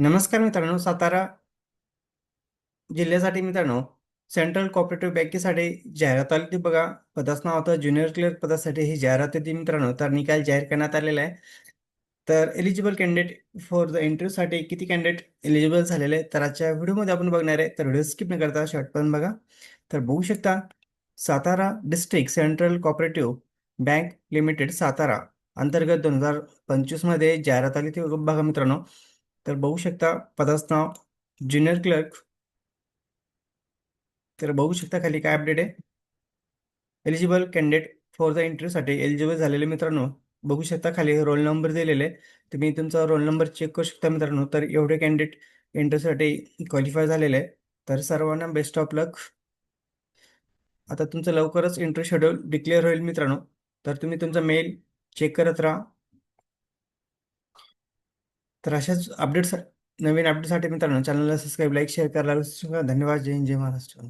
नमस्कार मित्रांनो, सातारा जिल्ह्यासाठी मित्रांनो, सेंट्रल कोऑपरेटिव्ह बँकेसाठी जाहिरात आली होती बघा. पदाचं नाव होतं ज्युनियर क्लर्क पदासाठी ही जाहिरात होती मित्रांनो. तर निकाल जाहीर करण्यात आलेला आहे. तर एलिजिबल कॅन्डिडेट फॉर द इंटरव्ह्यूसाठी किती कॅन्डिडेट एलिजिबल झालेले आहेत तर आजच्या व्हिडिओमध्ये आपण बघणार आहे. तर व्हिडिओ स्किप न करता शेवटपर्यंत बघा. तर बघू शकता, Satara district central cooperative bank limited Satara अंतर्गत 2025 मध्ये जाहिरात आली ती बघा मित्रांनो. तर बघू शकता पदाचं नाव ज्युनियर क्लर्क. तर बघू शकता खाली काय अपडेट आहे. एलिजिबल कॅन्डिडेट फॉर द इंटरव्ह्यूसाठी एलिजिबल झालेले मित्रांनो, बघू शकता खाली रोल नंबर दिलेले आहे. तुम्ही तुमचा रोल नंबर चेक करू शकता मित्रांनो. तर एवढे कॅन्डिडेट इंटरव्ह्यूसाठी क्वालिफाय झालेले आहे. तर सर्वांना बेस्ट ऑफ लक. आता तुमचं लवकरच इंटरव्ह्यू शेड्यूल डिक्लेअर होईल मित्रांनो. तर तुम्ही तुमचा मेल चेक करत राहा. तर अशाच अपडेट्स, नवीन अपडेटसाठी मित्रांनो चॅनलला सबस्क्राईब, लाईक, शेअर करायला विसरू नका. धन्यवाद. जय हिंद, जय महाराष्ट्र.